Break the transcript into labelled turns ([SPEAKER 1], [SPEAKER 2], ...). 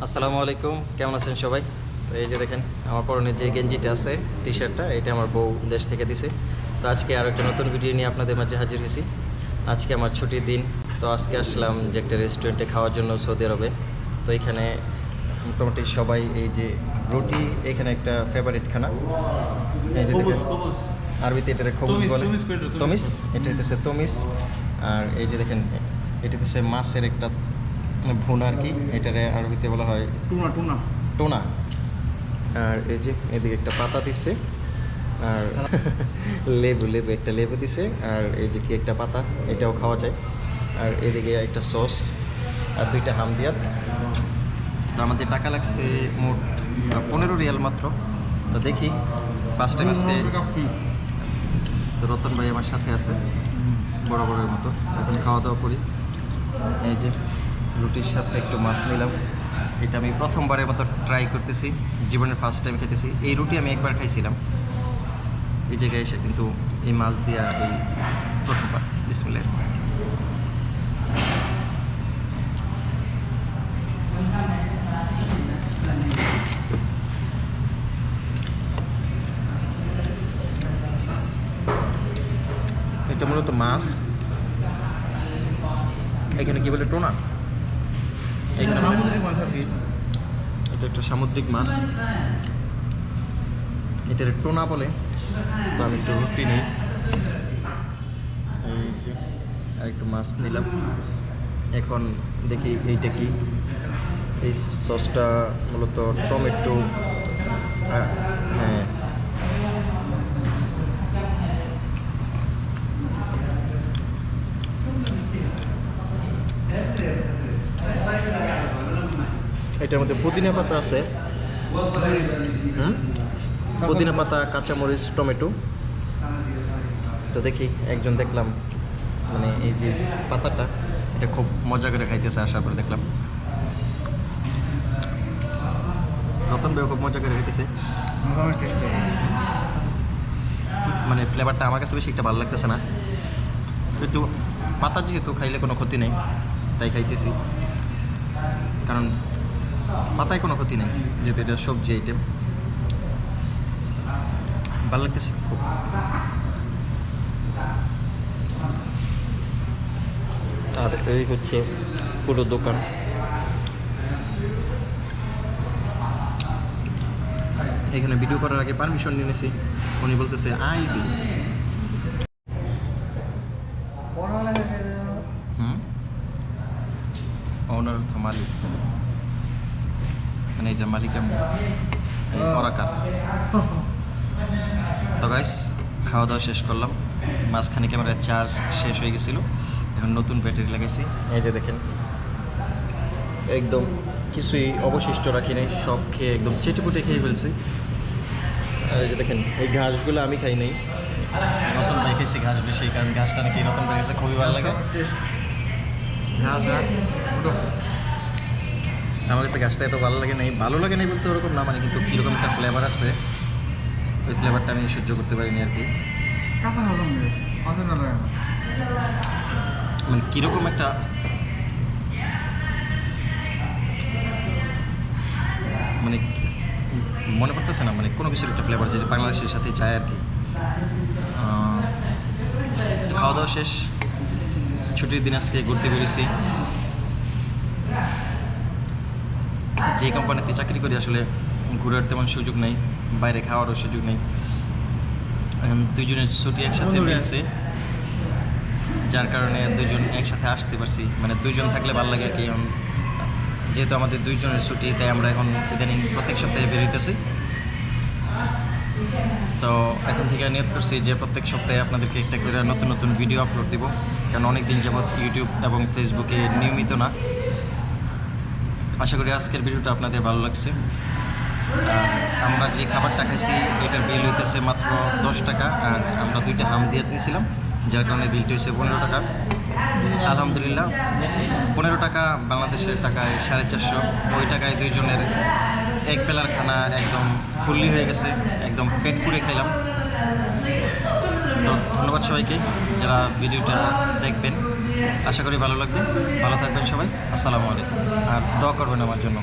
[SPEAKER 1] আসসালামু আলাইকুম, কেমন আছেন সবাই? তো এই যে দেখেন আমার পরনে যে গেঞ্জিটা আছে, টি শার্টটা, এটা আমার বউ দেশ থেকে দিছে। তো আজকে আরও একটা নতুন ভিডিও নিয়ে আপনাদের মাঝে হাজির হয়েছি। আজকে আমার ছুটির দিন, তো আজকে আসলাম যে একটা রেস্টুরেন্টে খাওয়ার জন্য সৌদি আরবে। তো এখানে মোটামুটি সবাই এই যে রুটি, এখানে একটা ফেভারিট খানা, এই যে দেখেন আরবিতে এটা খবুজ বলে, তমিস, এটা হচ্ছে তমিস। আর এই যে দেখেন এটা হচ্ছে মাছের একটা ভুনা আর কি, এটারে আরবিতে বলা হয়
[SPEAKER 2] টুনা টুনা
[SPEAKER 1] টোনা। আর এই যে এদিকে একটা পাতা দিচ্ছে, আর লেবু একটা লেবু দিছে, আর এই যে কি একটা পাতা, এটাও খাওয়া যায়। আর এদিকে একটা সস আর দুইটা হামদিয়াত। আমাদের টাকা লাগছে মোট 15 রিয়াল মাত্র। তো দেখি ফার্স্ট টাইম আজকে। তো রতন ভাই আমার সাথে আছে বরাবরের মতো। এখন খাওয়া দাওয়া করি। এই যে রুটির সাথে একটু মাছ নিলাম, এটা আমি প্রথমবারের মতো ট্রাই করতেছি, জীবনের ফার্স্ট টাইম খেতেছি। এই রুটি আমি একবার খাইছিলাম এই জায়গায় এসে, কিন্তু এই মাছ দিয়া এই প্রথমবার। বিসমিল্লাহ। এটা মূলত মাছ, এখানে কি বলে টোনা, এখানে
[SPEAKER 2] সামুদ্রিক মাছ আর কি।
[SPEAKER 1] এটা একটা সামুদ্রিক মাছ, এটার টোনা বলে। তো আমি একটু রুটি নিই, এই যে আর একটু মাছ নিলাম। এখন দেখি এইটা কি, এই সসটা মূলত টমেটো, হ্যাঁ এটার মধ্যে পুদিনা পাতা আছে, পুদিনা পাতা, কাঁচামরিচ, টমেটো। তো দেখি একজন দেখলাম মানে এই যে পাতাটা, এটা খুব মজা করে খাইতেছে। আসার পরে দেখলাম রতন ভাইও খুব মজা করে খাইতেছে। মানে ফ্লেভারটা আমার কাছে বেশি একটা ভালো লাগতেছে না, কিন্তু পাতা যেহেতু খাইলে কোনো ক্ষতি নেই তাই খাইতেছি, কারণ পাতায় কোনো ক্ষতি নেই যেহেতু এটা সবজি আইটেম। ভালো লাগতেছে খুব। আর এই হচ্ছে পুরো দোকান। এখানে ভিডিও করার আগে পারমিশন নিয়ে নিয়েছি, উনি বলতেছে আইবি। ওনার তো মালিক, মানে এটা মালিক অরাকার। তো গাইস, খাওয়া দাওয়া শেষ করলাম, মাঝখানে ক্যামেরার চার্জ শেষ হয়ে গেছিলো, এখন নতুন ব্যাটারি লাগাইছি। এই যে দেখেন একদম কিছুই অবশিষ্ট রাখি নাই, সব খেয়ে একদম চেটেপুটে খেয়ে ফেলছি। আর এই যে দেখেন এই ঘাসগুলো আমি খাই নাই, নতুন ভাই খেয়েছি ঘাস বেশি, কারণ ঘাসটা নাকি নতুন ভাই কাছে খুবই ভালো লাগে। আমার কাছে ঘাসটা এত ভালো লাগে নাই, ভালো লাগে নাই বলতে ওরকম না, মানে কিন্তু কীরকম একটা ফ্লেভার আছে, ওই ফ্লেভারটা আমি সহ্য করতে পারিনি আর কি। মানে কীরকম একটা মানে মনে পড়তেছে না, মানে কোনো কিছুর একটা ফ্লেভার যেটা বাংলাদেশের সাথে চায় আর কি। খাওয়া দাওয়া শেষ, ছুটির দিন আজকে ঘুরতে বেরিয়েছি। যে কোম্পানিতে চাকরি করি আসলে ঘোরার তেমন সুযোগ নেই, বাইরে খাওয়ারও সুযোগ নেই। দুইজনের ছুটি একসাথে মিলছে, যার কারণে দুইজন একসাথে আসতে পারছি। মানে দুইজন থাকলে ভালো লাগে আর কি। যেহেতু আমাদের দুইজনের ছুটি, তাই আমরা এখন ইদানিং প্রত্যেক সপ্তাহে বেরোতেছি। তো এখন থেকে নিয়ত করছি যে প্রত্যেক সপ্তাহে আপনাদেরকে একটা করে নতুন নতুন ভিডিও আপলোড দেবো, কারণ অনেক দিন যাবৎ ইউটিউব এবং ফেসবুকে নিয়মিত না। আশা করি আজকের ভিডিওটা আপনাদের ভালো লাগছে। আমরা যে খাবারটা খাইছি এটার বিল হইতেছে মাত্র 10 টাকা, আর আমরা দুইটা হামদিয়াত নিয়েছিলাম, যার কারণে বিলটা হয়েছে 15 টাকা। আলহামদুলিল্লাহ 15 টাকা বাংলাদেশের টাকায় 450, ওই টাকায় দুইজনের এক বেলার খানা একদম ফুললি হয়ে গেছে, একদম পেট পুরে খাইলাম। তো ধন্যবাদ সবাইকে যারা ভিডিওটা দেখবেন। আশা করি ভালো লাগবে। ভালো থাকবেন সবাই। আসসালামু আলাইকুম। আর দোয়া করবেন আমার জন্য।